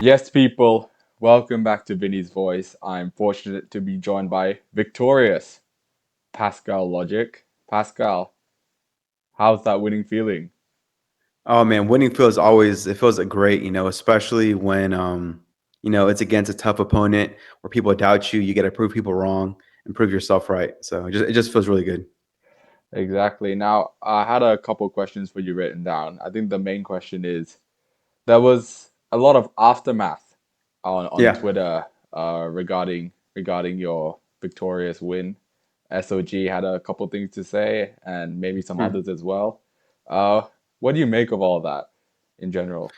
Yes, people, welcome back to Vinny's Voice. I'm fortunate to be joined by victorious Pascal Logic. Pascal, how's that winning feeling? Oh man, winning feels always it feels great, especially when it's against a tough opponent where people doubt you, you get to prove people wrong and prove yourself right. So it just feels really good. Exactly. Now, I had a couple questions for you written down. I think the main question is there was a lot of aftermath on Yeah. Twitter regarding your victorious win. SOG had a couple things to say, and maybe some Hmm. others as well. Uh, what do you make of all that in general?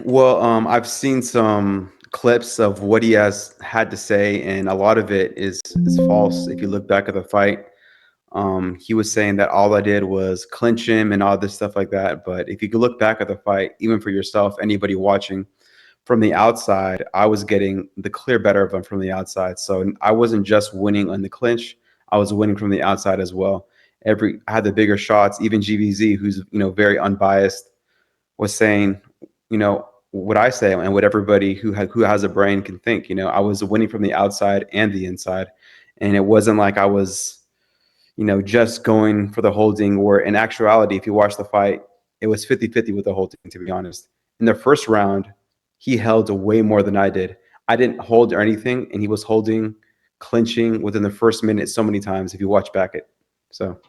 Well, I've seen some clips of what he has had to say, and a lot of it is false. If you look back at the fight, he was saying that all I did was clinch him and all this stuff like that. But if you could look back at the fight, even for yourself, anybody watching from the outside, I was getting the clear better of him from the outside. So I wasn't just winning on the clinch; I was winning from the outside as well. I had the bigger shots. Even GVZ, who's very unbiased, was saying, what I say and what everybody who has a brain can think. I was winning from the outside and the inside, and it wasn't like I was just going for the holding, or in actuality, if you watch the fight, it was 50-50 with the holding, to be honest. In the first round, he held way more than I did. I didn't hold or anything, and he was holding, clinching within the first minute so many times if you watch back it. So,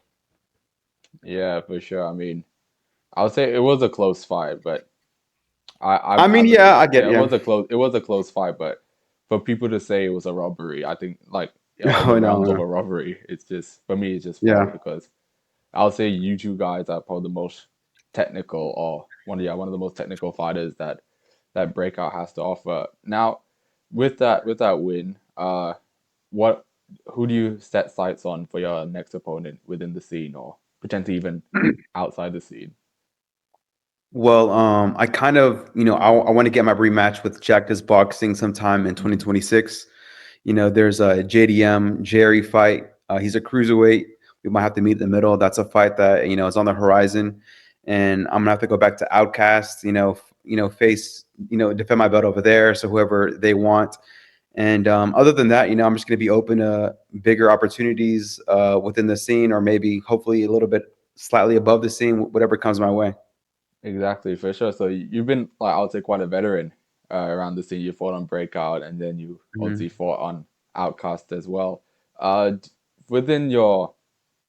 Yeah, for sure. I mean, I would say it was a close fight, but I I mean, believe yeah, I get yeah, it, yeah. it was a close fight, but for people to say it was a robbery, I think like all the Oh, no, rounds of no. a robbery, it's just for me it's just false Yeah. because I would say you two guys are probably the most technical or one of the most technical fighters that Breakout has to offer. Now, with that win, what who do you set sights on for your next opponent within the scene or potentially even outside the scene? Well, I kind of, I want to get my rematch with Jack's Boxing sometime in Mhm. 2026. There's a JDM Jerry fight. He's a cruiserweight. We might have to meet in the middle. That's a fight that is on the horizon, and I'm gonna have to go back to Outcast. Face, defend my belt over there. So whoever they want. And other than that, I'm just gonna be open to bigger opportunities within the scene, or maybe hopefully a little bit slightly above the scene, whatever comes my way. Exactly, for sure. So you've been like I would say quite a veteran around the scene. You fought on Breakout, and then you obviously Mhm. fought on Outcast as well. D- Within your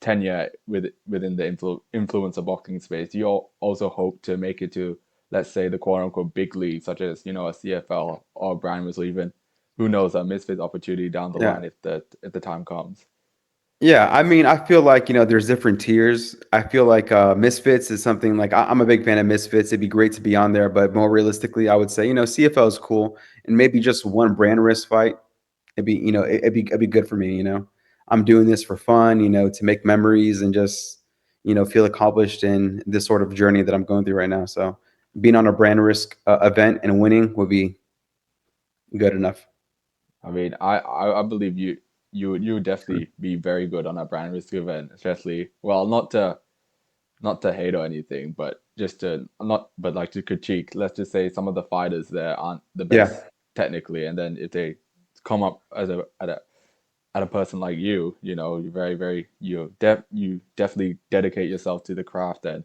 tenure within the influencer boxing space, do you also hope to make it to, let's say, the quote unquote big league, such as a CFL or Brand or even who knows a Misfits opportunity down the Yeah. line if the time comes. Yeah, I mean, I feel like, there's different tiers. I feel like Misfits is something like I'm a big fan of Misfits. It'd be great to be on there, but more realistically, I would say, CFL is cool, and maybe just one brand risk fight. It'd be good for me. I'm doing this for fun, to make memories and just, feel accomplished in this sort of journey that I'm going through right now. So being on a brand risk event and winning would be good enough. I mean, I believe you would definitely be very good on a brand risk event, especially well, not to hate or anything, but just to not but like to critique. Let's just say some of the fighters there aren't the Yeah. best technically, and then if they come up as a person like you're very you definitely dedicate yourself to the craft, and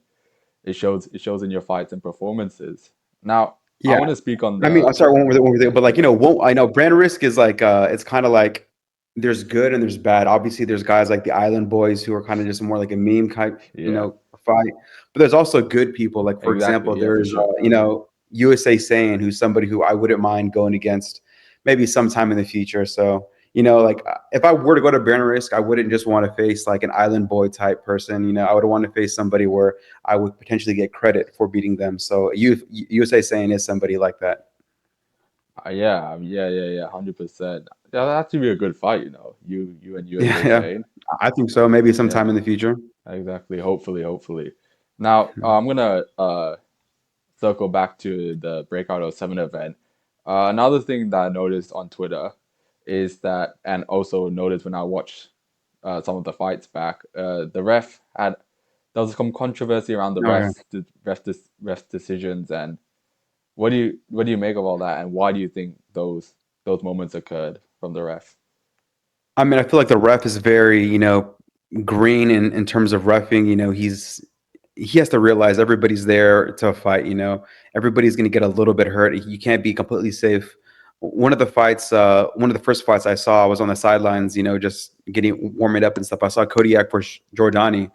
it shows in your fights and performances. Now, I Yeah. want to speak on I mean, I'm the sorry, one more thing, but like, won't I know brand risk is like it's kind of like there's good and there's bad. Obviously, there's guys like the Island Boys who are kind of just more like a meme type, yeah, fight. But there's also good people. Like for example, exactly, yeah, for there's sure. USA Saiyan, who's somebody who I wouldn't mind going against maybe sometime in the future. So like if I were to go to brand risk, I wouldn't just want to face like an Island Boy type person. I would want to face somebody where I would potentially get credit for beating them. So USA Saiyan is somebody like that. Yeah, 100%. Yeah, that has to be a good fight, you and Yeah, USA yeah. Sane. I think so. Maybe Yeah, sometime in the future. exactly. Hopefully. Now, I'm gonna circle back to the Breakout '07 event. Another thing that I noticed on Twitter is that, and also noticed when I watched some of the fights back, the ref had there was some controversy around the Oh yeah. refs decisions, and what do you make of all that, and why do you think those moments occurred from the ref? I mean, I feel like the ref is very, green in terms of refing. He has to realize everybody's there to fight. Everybody's going to get a little bit hurt. You can't be completely safe. One of the first fights I saw, I was on the sidelines, just getting warming up and stuff. I saw Kodiak versus Jordani,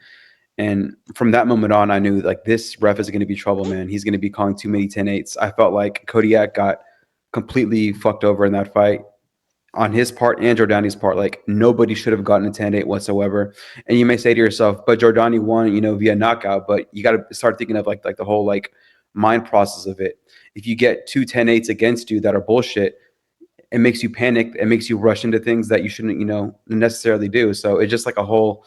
and from that moment on, I knew like this ref is going to be trouble, man. He's going to be calling too many 10-8s. I felt like Kodiak got completely fucked over in that fight on his part and Jordani's part. Like nobody should have gotten a 10-8 whatsoever. And you may say to yourself, but Jordani won, via knockout. But you got to start thinking of like the whole like mind process of it. If you get two 10-8s against you that are bullshit, it makes you panic. It makes you rush into things that you shouldn't, necessarily do. So it's just like a whole,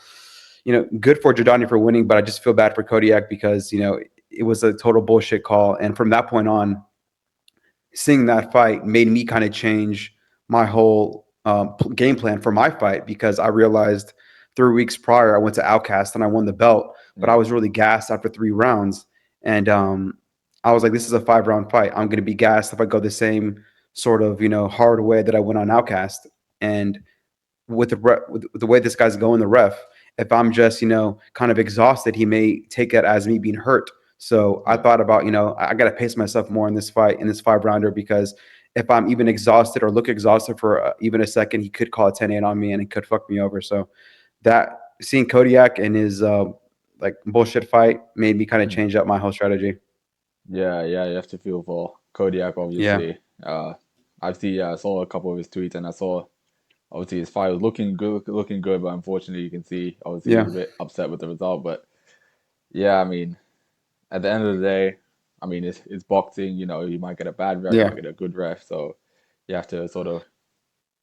good for Jordani for winning, but I just feel bad for Kodiak because, it was a total bullshit call. And from that point on, seeing that fight made me kind of change my whole game plan for my fight because I realized 3 weeks prior I went to Outcast and I won the belt, but I Mm, was really gassed after 3 rounds, and I was like, "This is a 5 round fight. I'm going to be gassed if I go the same sort of hard way that I went on Outcast." And with the way this guy's going, the ref, if I'm just kind of exhausted, he may take it as me being hurt. So I yeah. thought about I got to pace myself more in this fight, in this 5 rounder, because if I'm even exhausted or look exhausted for even a second, he could call a 10-8 on me and it could fuck me over. So that seeing Kodiak and his like bullshit fight made me kind of Mm. change up my whole strategy. Yeah, yeah, you have to feel for Kodiak, Yeah, obviously. I saw a couple of his tweets, and I saw obviously his fight was looking good, but unfortunately, you can see obviously he yeah, was a bit upset with the result. But yeah, I mean, at the end of the day, I mean, it's boxing. You might get a bad ref, you yeah, might get a good ref, so you have to sort of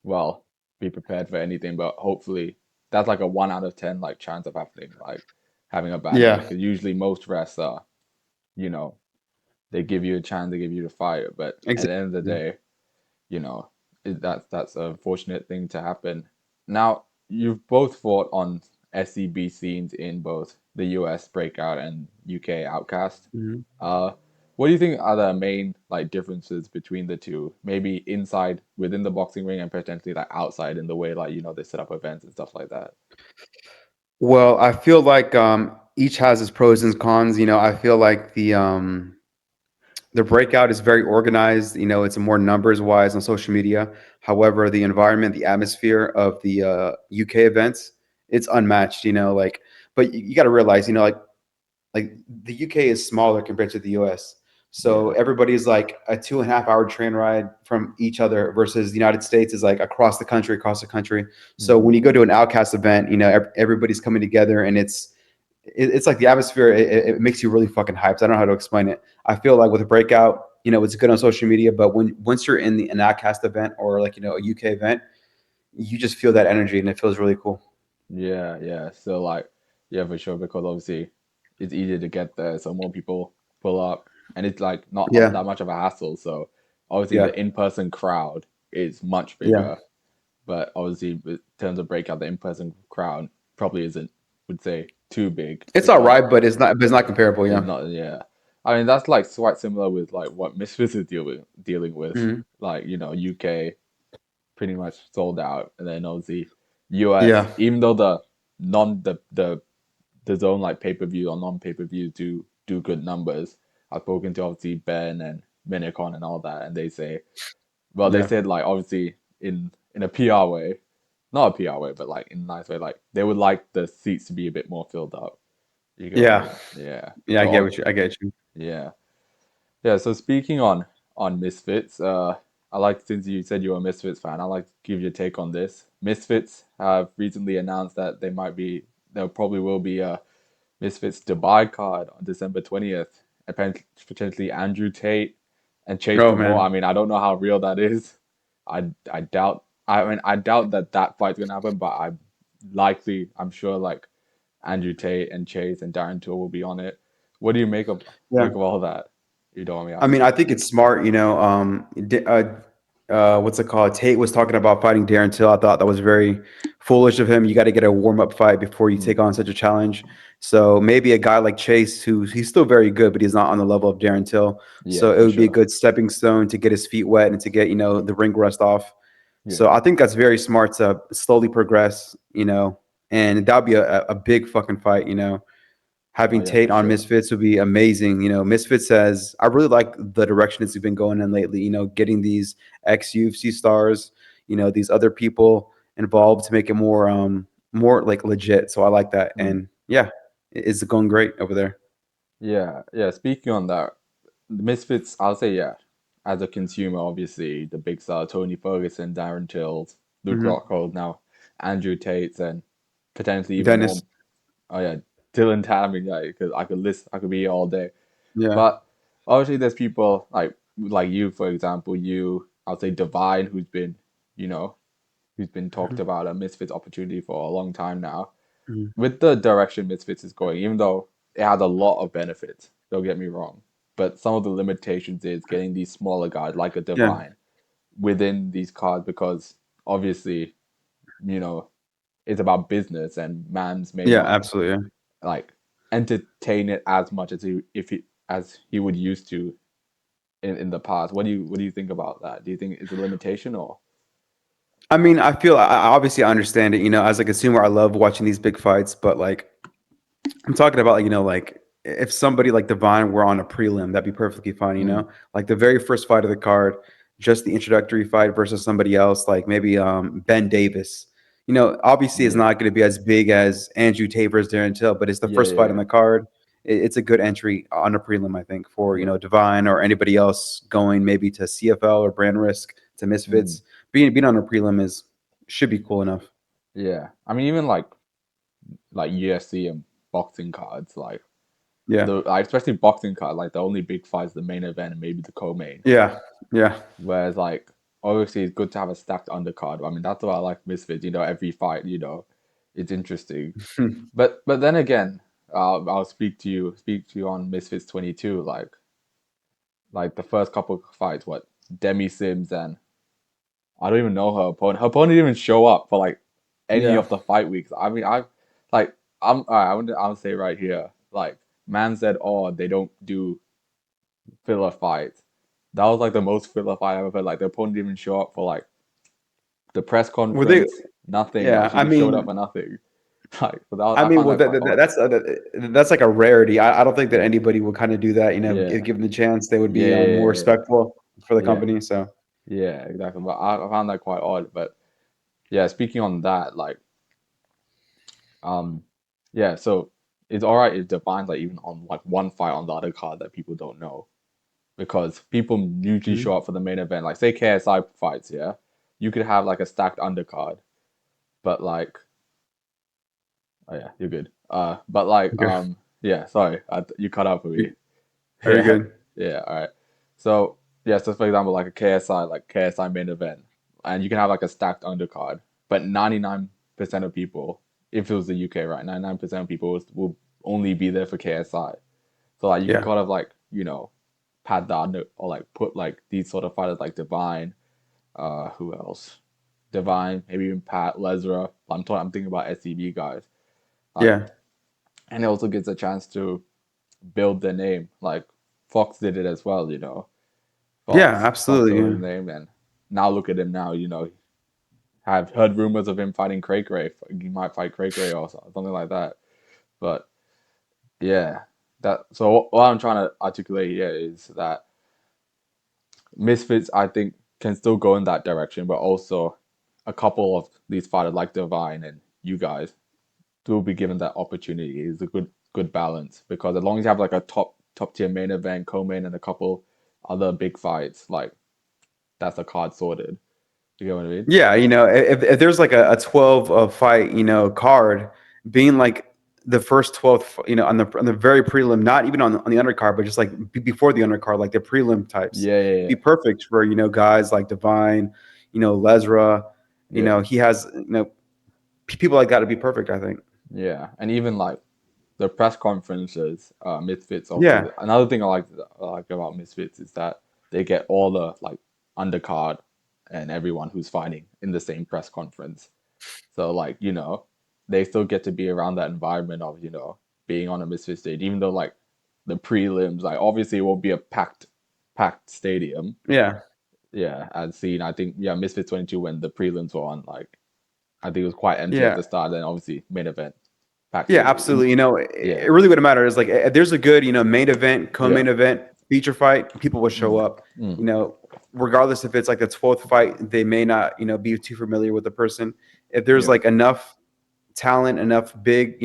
well be prepared for anything. But hopefully, that's like a 1 out of 10 like chance of happening, like having a bad ref, yeah, because usually most refs are, you know, they give you a chance, they give you the fight, but at the end of the exactly. day, that's a fortunate thing to happen. Now, you've both fought on SCB scenes in both the US Breakout and UK Outcast. Mhm. Uh, what do you think are the main like differences between the two? Maybe inside within the boxing ring and potentially like outside in the way like they set up events and stuff like that. Well, I feel like each has its pros and cons. I feel like the breakout is very organized. It's more numbers wise on social media. However, the environment, the atmosphere of the UK events, it's unmatched. But you got to realize, like the UK is smaller compared to the US. So Yeah. everybody's like a 2.5 hour train ride from each other versus the United States is like across the country. So Hmm. when you go to an Outcast event, everybody's coming together and it's like the atmosphere. It makes you really fucking hyped. I don't know how to explain it. I feel like with a breakout, it's good on social media, but once you're in an Outcast event or like a UK event, you just feel that energy and it feels really cool. Yeah, yeah. So like, yeah, for sure, because obviously it's easier to get there, so more people pull up, and it's like not Yeah, that much of a hassle. So obviously yeah, the in-person crowd is much yeah. bigger, but obviously in terms of breakout, the in-person crowd probably isn't, would say, too big It's all because right, but it's not comparable. it's Yeah. not. Yeah, I mean that's like quite similar with like what Misfits is dealing with, Mhm. like UK pretty much sold out, and then obviously US, Yeah, even though the non the zone like pay per view or non pay per view do good numbers. I've spoken to obviously Ben and Minicon and all that, and they say, well, they yeah, said like obviously in a PR way, not a PR way, but like in a nice way, like they would like the seats to be a bit more filled up. You get what I yeah, mean? Yeah. yeah. I So get what you. I get you. yeah, yeah. So speaking on Misfits, I like since you said you're a Misfits fan, I like to give you a take on this. Misfits have recently announced that there probably will be a Misfits Dubai card on December 20th. And potentially Andrew Tate and Chase Oh Damore. I man. mean, I don't know how real that is. I doubt. I mean, I doubt that that fight's gonna happen. But I'm sure like Andrew Tate and Chase and Darren Till will be on it. What do you make Yeah. of all that? You don't want me I mean, asking. I think it's smart. what's it called? Tate was talking about fighting Darren Till. I thought that was very foolish of him. You got to get a warm up fight before you take Mm, on such a challenge. So maybe a guy like Chase, who he's still very good, but he's not on the level of Darren Till. yeah, So it for would be a sure. good stepping stone to get his feet wet and to get the ring rust off. Yeah. So I think that's very smart to slowly progress, and that would be a big fucking fight. Oh Having yeah, for Tate on sure. Misfits would be amazing. Misfits says I really like the direction it's been going in lately. Getting these ex UFC stars, these other people involved to make it more like legit. So I like that, Mm. and yeah, it's going great over there. Yeah, yeah. Speaking on that, the Misfits, I'll say yeah. As a consumer, obviously, the big star Tony Ferguson, Darren Tills, Luke Hmm. Rockhold, now Andrew Tate, and potentially even Dennis, more. Oh yeah, Dylan Tammy, yeah, because I could be here all day. yeah, But obviously, there's people like you, for example, you. I'll say Divine, you know, who's been talked hmm, about a Misfits opportunity for a long time now. hmm, With the direction Misfits is going, even though it has a lot of benefits, don't get me wrong, but some of the limitations is getting these smaller guys like a yeah, Divine within these cards because obviously, you know, it's about business and Mans may yeah, not absolutely. like entertain it as much as he would used to in the past. What do you think about that? Do you think it's a limitation or I mean, obviously I understand it. As a consumer, I love watching these big fights, but like I'm talking about like if somebody like Divine were on a prelim, that'd be perfectly fine. mm, Like the very first fight of the card, just the introductory fight versus somebody else, like maybe Ben Davis. Obviously it's yeah. not going to be as big as Andrew Tabor's Darren Till, but it's the Yeah, first fight on yeah, the card. It's a good entry on a prelim, I think, for yeah. Divine or anybody else going maybe to CFL or Brand Risk to Mm, Misfits. Being on a prelim is should be cool enough. yeah. I mean even like UFC and boxing cards, Yeah, especially boxing cards, like the only big fight is the main event and maybe the co-main. yeah, yeah. Whereas obviously it's good to have a stacked undercard. I mean that's why I like Misfits, every fight, it's interesting. But then again, I'll speak to you on Misfits 22, like the first couple of fights, what Demi Sims and I don't even know her opponent. Her opponent didn't even show up for like any Yeah. of the fight weeks. I mean, like I'm all right, I'll say right here, like man said, oh they don't do filler fights. That was like the most filler fight I've ever had. Like the opponent didn't even show up for like the press Were they? conference, nothing. Like Yeah. she just showed up for nothing. So I I mean, found well, that quite odd. that's like a rarity. I don't think that Yeah, anybody would kind of do that. If yeah, given the chance, they would yeah, be more yeah, yeah, respectful for the yeah, company. So yeah, exactly. But I found that quite odd. But yeah, speaking on that, Um, yeah, so it's all right if Divine's like even on like one fight on the other card that people don't know because people usually mhm. show up for the main event. Like say KSI fights, yeah, you could have like a stacked undercard, but oh yeah, you're good. But Okay. yeah, sorry, you cut out for me. Very Yeah, good. yeah, all right. So yeah, so for example, like a KSI main event, and you can have like a stacked undercard, but 99% of people, if it was the UK, right, 99% of people will only be there for KSI. So like you can Yeah. kind of pad that under or like put like these sort of fighters like Divine, who else? Divine, maybe even Pat Lesra. I'm thinking about SCB guys. Like, Yeah. and it also gets a chance to build their name. Like Fox did it as well, Yeah. Fox Absolutely. built Yeah. his name, and now look at him now. I've heard rumors of him fighting Craig Ray. He might fight Craig Ray or something like that. But yeah, that. So what I'm trying to articulate here is that Misfits, I think, can still go in that direction, but also a couple of these fighters like Divine and you guys will be given that opportunity. It's a good balance because as long as you have like a top tier main event, co-main, and a couple other big fights, like that's a card sorted. You get what I mean? Yeah, if there's like a 12 fight, card being like the first 12th, on the very prelim, not even on the undercard, but just like before the undercard, like the prelim types, Yeah, yeah, be yeah, perfect for, guys like Divine, Lesra, yeah, he has, people like that to be perfect, I think. yeah. And even like the press conferences, Misfits Yeah. also. Another thing I like about Misfits is that they get all the like undercard and everyone who's fighting in the same press conference. So like, they still get to be around that environment of, being on a Misfit stage, even though like the prelims, like obviously it won't be a packed stadium. Yeah. Yeah, I'd seen I think yeah, Misfits 22 when the prelims were on, like I think it was quite empty at Yeah. the start, then obviously main event, packed Yeah, stadium. absolutely. Yeah, It really wouldn't matter. It's like there's a good, main event, yeah. co-main event, feature fight, people will show Mm, up. mm, You know, regardless if it's like the 12th fight, they may not, be too familiar with the person. If there's yeah, like enough talent, enough big,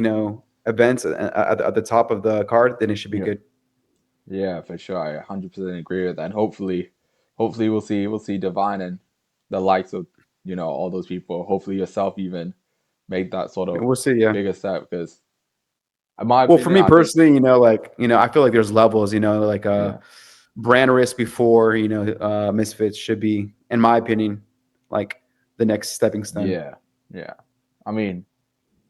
events at the top of the card, then it should be yeah. good. Yeah, for sure. I 100% agree with that. And hopefully we'll see Divine and the likes of, all those people. Hopefully yourself even make that sort of We'll see. Yeah. bigger step because in my Well, for opinion, me I think personally, I feel like there's levels. Like yeah, brand risk before, Misfits should be, in my opinion, like the next stepping stone. yeah, yeah. I mean,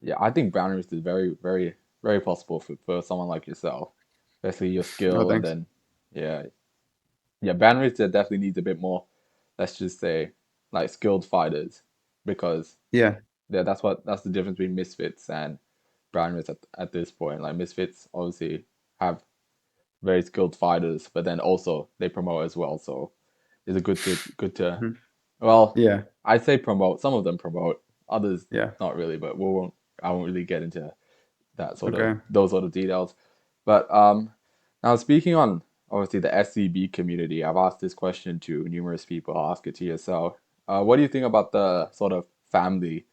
yeah, I think boundaries is very, very, very possible for someone like yourself, especially your Oh, skill and thanks. then yeah, yeah, boundaries definitely needs a bit more, let's just say, like skilled fighters because Yeah. yeah, that's the difference between Misfits and Brandwidth at this point. Like Misfits obviously have very skilled fighters, but then also they promote as well. So it's a good to Mhm. well, Yeah. I'd say promote. Some of them promote, others Yeah. not really. But we won't. I won't really get into that sort of Okay. those sort of details. But now speaking on obviously the SCB community, I've asked this question to numerous people. I'll ask it to yourself. What do you think about the sort of family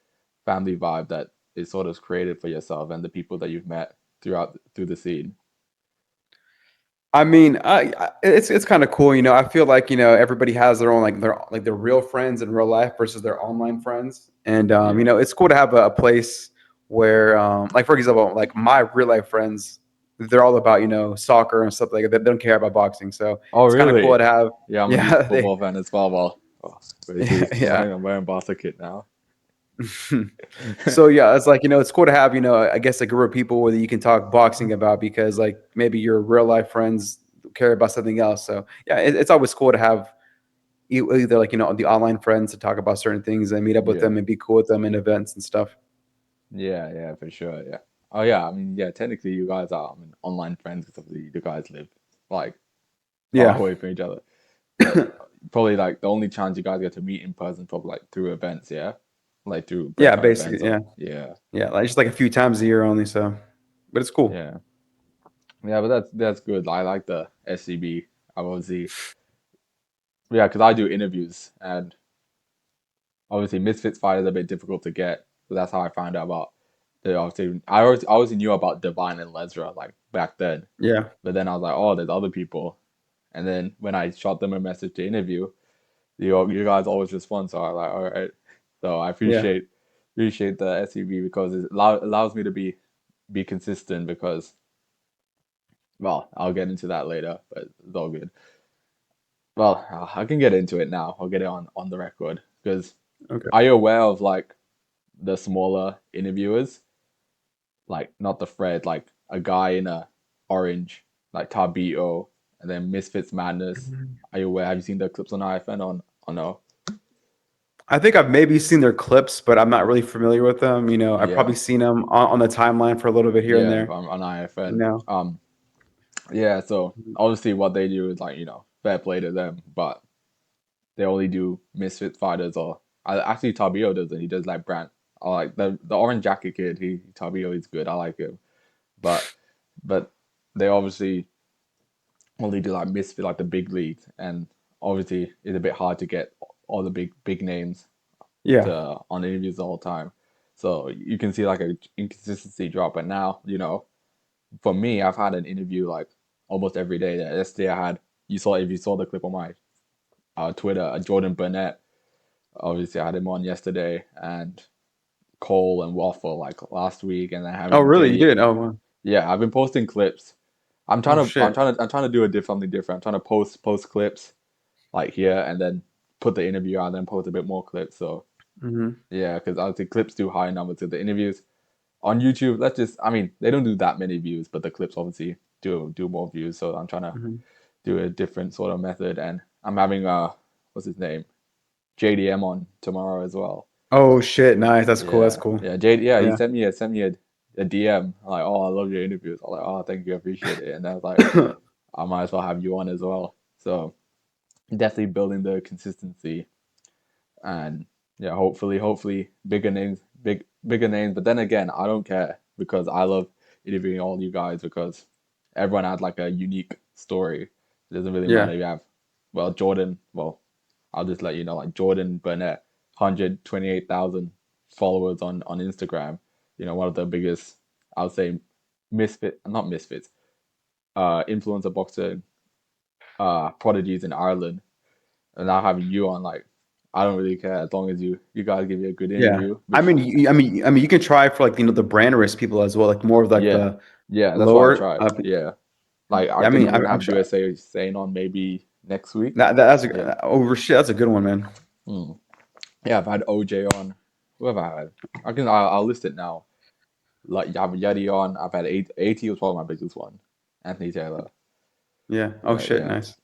vibe that is sort of created for yourself and the people that you've met through the scene? I mean, it's kind of cool. I feel like everybody has their own their real friends in real life versus their online friends, and Yeah. it's cool to have a place where, like for example, like my real life friends, they're all about soccer and stuff like that. They don't care about boxing, so Oh, it's kind of cool really? to have. Yeah, I'm a huge Yeah, they, football fan as well. Well, oh, yeah, basically, yeah. I'm wearing Barca kit now. So yeah, it's like it's cool to have I guess a group of people where you can talk boxing about because like maybe your real life friends care about something else. So yeah, it's always cool to have either like the online friends to talk about certain things and meet up with Yeah. them and be cool with them in events and stuff. Yeah, yeah, for sure. Yeah. Oh, yeah. I mean, yeah. Technically, you guys are, I mean, online friends because obviously you guys live like far Yeah, away from each other. But probably like the only chance you guys get to meet in person, probably like through events. Yeah, like through yeah, breakout events basically, or yeah, yeah, yeah, like just like a few times a year only. So, but it's cool. yeah, yeah. But that's good. I like the SCB. I obviously yeah, because I do interviews and obviously Misfits fight is a bit difficult to get. So that's how I found out about the obviously I always knew about Divine and Lesra like back then. Yeah, But then I was like, oh, there's other people. And then when I shot them a message to interview, you guys always respond. So I was like, all right. So I yeah, appreciate the SUV because it allows me to be consistent because well, I'll get into that later, but it's all good. Well, I can get into it now. I'll get it on the record because okay. are you aware of like the smaller interviewers, like not the Fred, like a guy in a orange, like Tabito, and then Misfits Madness. Are you aware? Have you seen the clips on IFN on no? I think I've maybe seen their clips, but I'm not really familiar with them. I've Yeah, probably seen them on the timeline for a little bit here and yeah, there. on You IFN. know, Yeah. So obviously, what they do is like fair play to them, but they only do Misfit fighters or actually Tabio does it. He does like brand. I like the orange jacket kid. Tabio is good. I like him, but but they obviously only do like Misfit like the big leagues, and obviously it's a bit hard to get all the big names yeah, to on interviews the whole time. So you can see like a inconsistency drop. But now, for me, I've had an interview like almost every day. That yesterday I had if you saw the clip on my Twitter, Jordan Burnett. Obviously, I had him on yesterday, and Cole and Waffle like last week, and then oh having really, you Dave. did? Oh wow. Yeah, I've been posting clips. Oh shit. I'm trying to do something different. I'm trying to post clips like here, and then put the interview out, and then post a bit more clips. So Hmm. yeah, because obviously clips do high numbers to the interviews on YouTube. I mean, they don't do that many views, but the clips obviously do more views. So I'm trying to Hmm. do a different sort of method, and I'm having what's his name? JDM on tomorrow as well. Oh shit, nice. That's cool. That's Yeah, cool. yeah, Jade. Yeah, he Yeah. sent me a DM. I'm like, oh, I love your interviews. I'm like, oh, thank you, I appreciate it. And I was like, I might as well have you on as well. So definitely building the consistency and yeah, hopefully bigger names. But then again, I don't care because I love interviewing all you guys because everyone had like a unique story. It doesn't really matter Yeah. if you have, well, Jordan. Well, I'll just let you know, like Jordan Burnett, 128,000 followers on Instagram. You know, one of the biggest, I would say, not misfits, influencer boxer prodigies in Ireland, and now having you on, like, I don't really care as long as you guys give me a good Yeah. interview, I which mean, you can try for like the brand risk people as well, like more of like yeah, the yeah, that's what I lower. tried. Yeah, like I Yeah, I can mean, even I'm have sure USA saying on maybe next week. that's Yeah. over shit. That's a good one, man. Hmm. Yeah, I've had OJ on. Who have I had? I'll list it now. Like you have Yeti on. I've had AT was probably my biggest one. Anthony Taylor. Yeah. Oh But shit, yeah, nice.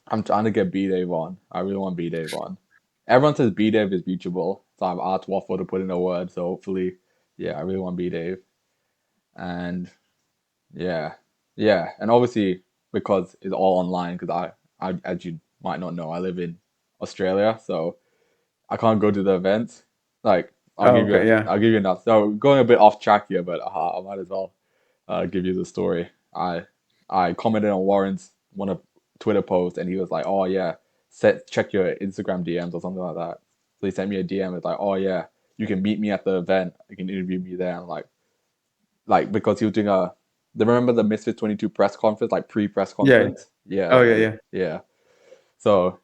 I'm trying to get B Dave on. I really want B Dave on. Everyone says B Dave is reachable, so I've asked Waffle to put in a word. So hopefully, yeah, I really want B Dave. And yeah, yeah, and obviously because it's all online. Because I, as you might not know, I live in Australia, so I can't go to the events. Like Oh, okay, yeah. I'll give you enough. So going a bit off track here, but I might as well give you the story. I commented on Warren's one of Twitter posts, and he was like, "Oh yeah, check your Instagram DMs or something like that." So he sent me a DM. It's like, "Oh yeah, you can meet me at the event. You can interview me there." I'm like because he was doing a. Remember the Misfits 22 press conference, like pre-press Yeah. conference? Yeah, Oh, yeah, yeah, yeah. yeah. So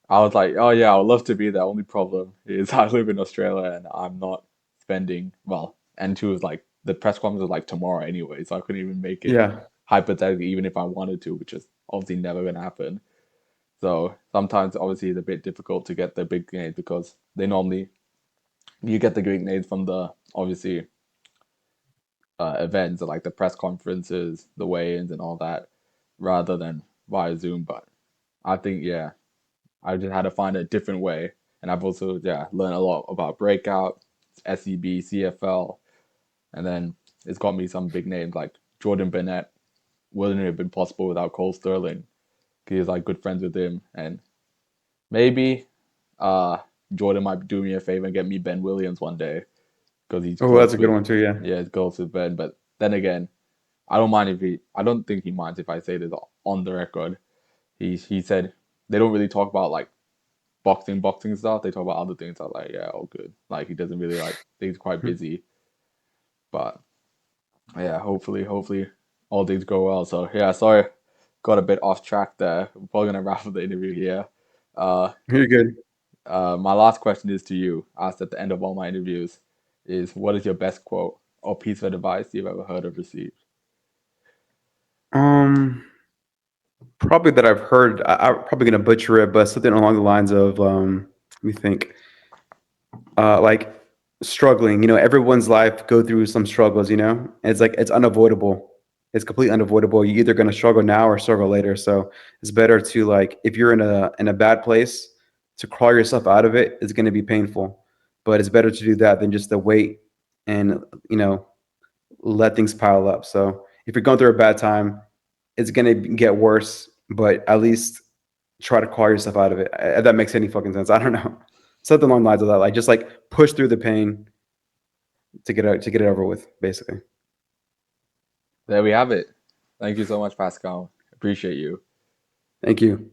I was like, oh yeah, I would love to be there. Only problem is I live in Australia and I'm not spending well. And two was like the press conference was like tomorrow anyway, so I couldn't even make it Yeah. hypothetically, even if I wanted to, which is obviously never gonna happen. So sometimes obviously it's a bit difficult to get the big names because they normally you get the big names from the obviously events like the press conferences, the weigh-ins, and all that, rather than via Zoom. But I think yeah, I just had to find a different way. And I've also learned a lot about breakout, SEB, CFL, and then it's got me some big names like Jordan Burnett. Wouldn't have been possible without Cole Sterling. He's like good friends with him, and maybe uh, Jordan might do me a favor and get me Ben Williams one day because he's Oh, that's close a good with one too. Yeah. yeah, he's close with Ben. But then again, I don't mind if he. I don't think he minds if I say this on the record. He said they don't really talk about like boxing stuff. They talk about other things. I'm like, yeah, all good. Like he doesn't really like. He's quite busy, but yeah, hopefully all things go well. So yeah, sorry, got a bit off track there. We're probably gonna wrap up the interview here. Uh, You're good. my last question is to you. Asked at the end of all my interviews, is what is your best quote or piece of advice you've ever heard or received? Um, Probably that I've heard. I'm probably gonna butcher it, but something along the lines of let me think. Like struggling. Everyone's life go through some struggles. It's like it's unavoidable. It's completely unavoidable. You're either gonna struggle now or struggle later. So it's better to, like, if you're in a bad place, to crawl yourself out of it is gonna be painful. But it's better to do that than just to wait and let things pile up. So if you're going through a bad time, it's gonna get worse. But at least try to crawl yourself out of it. If that makes any fucking sense. I don't know. Something along the lines of that. Like, just like push through the pain to get it over with, basically. There we have it. Thank you so much, Pascal. Appreciate you. Thank you.